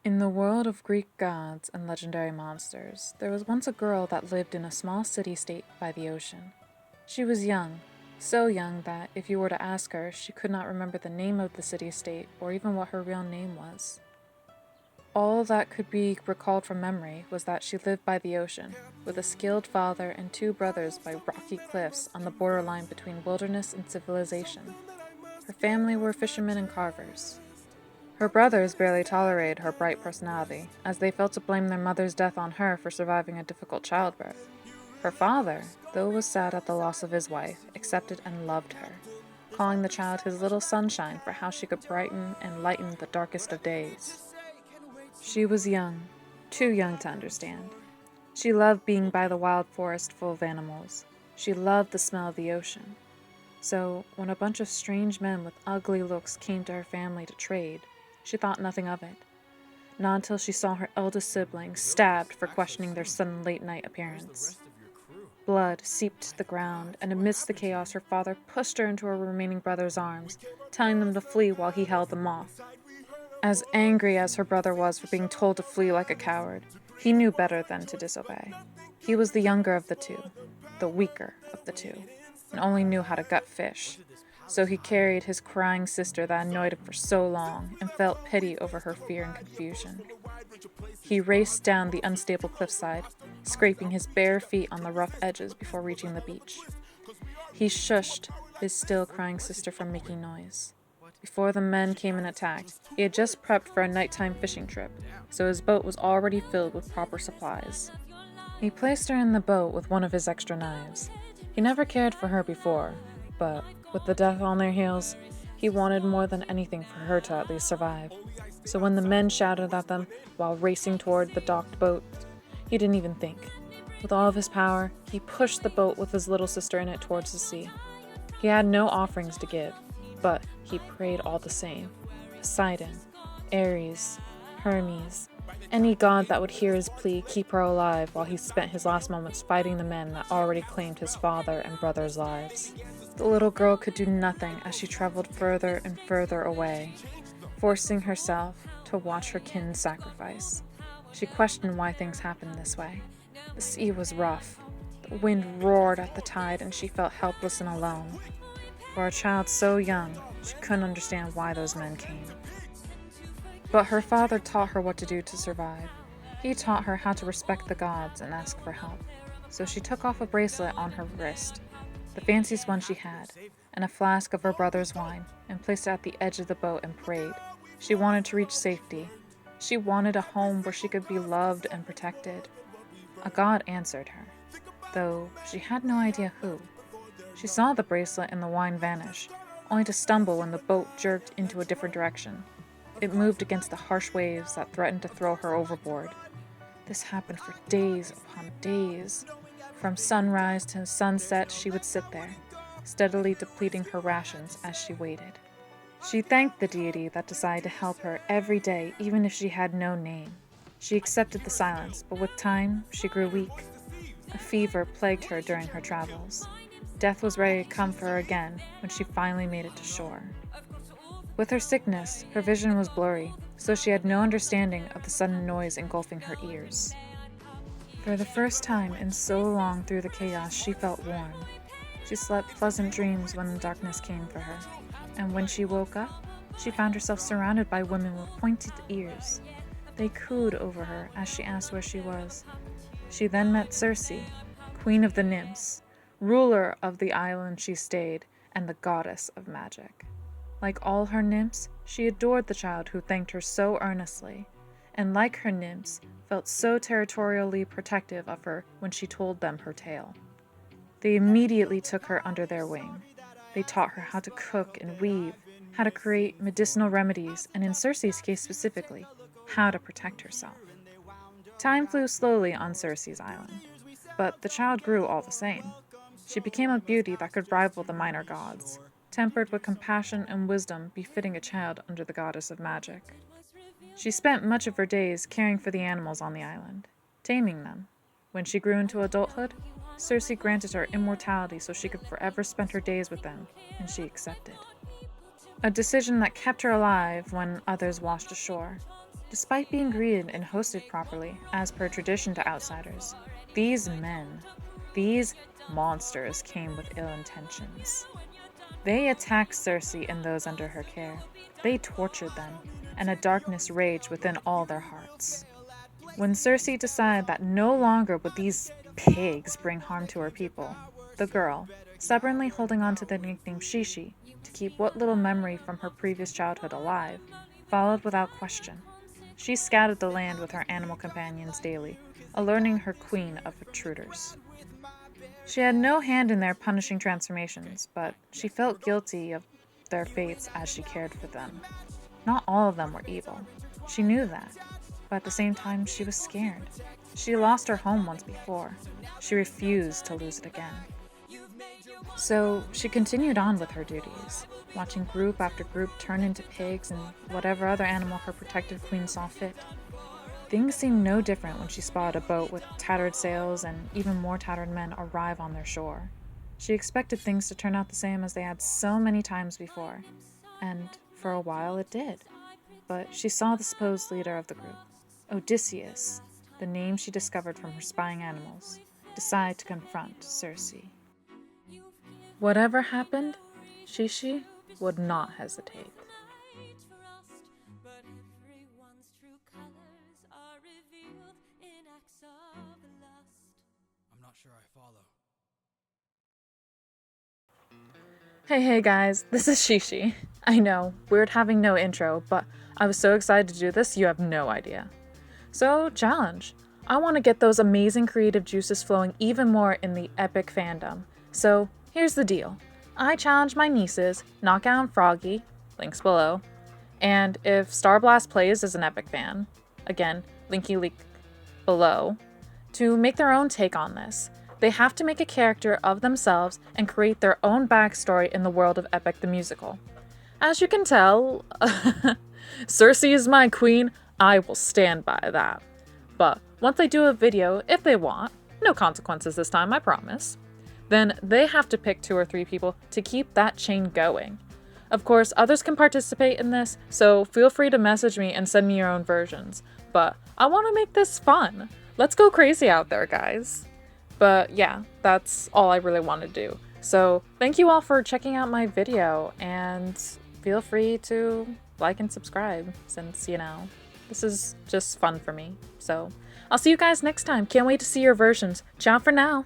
In the world of Greek gods and legendary monsters, there was once a girl that lived in a small city-state by the ocean. She was young, so young that if you were to ask her, she could not remember the name of the city-state or even what her real name was. All that could be recalled from memory was that she lived by the ocean, with a skilled father and two brothers by rocky cliffs on the borderline between wilderness and civilization. Her family were fishermen and carvers. Her brothers barely tolerated her bright personality, as they felt to blame their mother's death on her for surviving a difficult childbirth. Her father, though was sad at the loss of his wife, accepted and loved her, calling the child his little sunshine for how she could brighten and lighten the darkest of days. She was young, too young to understand. She loved being by the wild forest full of animals. She loved the smell of the ocean. So, when a bunch of strange men with ugly looks came to her family to trade, she thought nothing of it. Not until she saw her eldest sibling stabbed for questioning their sudden late-night appearance. Blood seeped to the ground, and amidst the chaos her father pushed her into her remaining brother's arms, telling them to flee while he held them off. As angry as her brother was for being told to flee like a coward, he knew better than to disobey. He was the younger of the two, the weaker of the two, and only knew how to gut fish. So he carried his crying sister that annoyed him for so long and felt pity over her fear and confusion. He raced down the unstable cliffside, scraping his bare feet on the rough edges before reaching the beach. He shushed his still crying sister from making noise. Before the men came and attacked, he had just prepped for a nighttime fishing trip, so his boat was already filled with proper supplies. He placed her in the boat with one of his extra knives. He never cared for her before, but with the death on their heels, he wanted more than anything for her to at least survive. So when the men shouted at them while racing toward the docked boat, he didn't even think. With all of his power, he pushed the boat with his little sister in it towards the sea. He had no offerings to give, but he prayed all the same. Poseidon, Ares, Hermes, any god that would hear his plea keep her alive while he spent his last moments fighting the men that already claimed his father and brother's lives. The little girl could do nothing as she traveled further and further away, forcing herself to watch her kin sacrifice. She questioned why things happened this way. The sea was rough. The wind roared at the tide and she felt helpless and alone. For a child so young, she couldn't understand why those men came. But her father taught her what to do to survive. He taught her how to respect the gods and ask for help. So she took off a bracelet on her wrist, the fanciest one she had, and a flask of her brother's wine, and placed it at the edge of the boat and prayed. She wanted to reach safety. She wanted a home where she could be loved and protected. A god answered her, though she had no idea who. She saw the bracelet and the wine vanish, only to stumble when the boat jerked into a different direction. It moved against the harsh waves that threatened to throw her overboard. This happened for days upon days. From sunrise to sunset, she would sit there, steadily depleting her rations as she waited. She thanked the deity that decided to help her every day, even if she had no name. She accepted the silence, but with time, she grew weak. A fever plagued her during her travels. Death was ready to come for her again when she finally made it to shore. With her sickness, her vision was blurry, so she had no understanding of the sudden noise engulfing her ears. For the first time in so long through the chaos, she felt warm. She slept pleasant dreams when the darkness came for her, and when she woke up, she found herself surrounded by women with pointed ears. They cooed over her as she asked where she was. She then met Circe, queen of the nymphs, ruler of the island she stayed, and the goddess of magic. Like all her nymphs, she adored the child who thanked her so earnestly, and like her nymphs, felt so territorially protective of her when she told them her tale. They immediately took her under their wing. They taught her how to cook and weave, how to create medicinal remedies, and in Circe's case specifically, how to protect herself. Time flew slowly on Circe's island, but the child grew all the same. She became a beauty that could rival the minor gods, tempered with compassion and wisdom befitting a child under the goddess of magic. She spent much of her days caring for the animals on the island, taming them. When she grew into adulthood, Circe granted her immortality so she could forever spend her days with them, and she accepted. A decision that kept her alive when others washed ashore. Despite being greeted and hosted properly, as per tradition to outsiders, these men, these monsters came with ill intentions. They attacked Circe and those under her care. They tortured them, and a darkness raged within all their hearts. When Circe decided that no longer would these pigs bring harm to her people, the girl, stubbornly holding on to the nickname Shishi to keep what little memory from her previous childhood alive, followed without question. She scouted the land with her animal companions daily, alerting her queen of intruders. She had no hand in their punishing transformations, but she felt guilty of their fates as she cared for them. Not all of them were evil. She knew that, but at the same time she was scared. She lost her home once before. She refused to lose it again. So she continued on with her duties, watching group after group turn into pigs and whatever other animal her protected queen saw fit. Things seemed no different when she spotted a boat with tattered sails and even more tattered men arrive on their shore. She expected things to turn out the same as they had so many times before, and for a while it did. But she saw the supposed leader of the group, Odysseus, the name she discovered from her spying animals, decide to confront Circe. Whatever happened, Shishi would not hesitate. I'm not sure I follow. Hey guys, this is Shishi. I know, weird having no intro, but I was so excited to do this you have no idea. So, challenge. I want to get those amazing creative juices flowing even more in the epic fandom. So, here's the deal. I challenge my nieces, Knockout and Froggy, links below, and if Starblast plays as an epic fan, again, linky link below, to make their own take on this. They have to make a character of themselves and create their own backstory in the world of Epic the Musical. As you can tell, Circe is my queen, I will stand by that. But once they do a video, if they want, no consequences this time, I promise, then they have to pick 2 or 3 people to keep that chain going. Of course, others can participate in this, so feel free to message me and send me your own versions. But I want to make this fun. Let's go crazy out there, guys. But yeah, that's all I really want to do. So thank you all for checking out my video, and feel free to like and subscribe since, this is just fun for me. So I'll see you guys next time. Can't wait to see your versions. Ciao for now.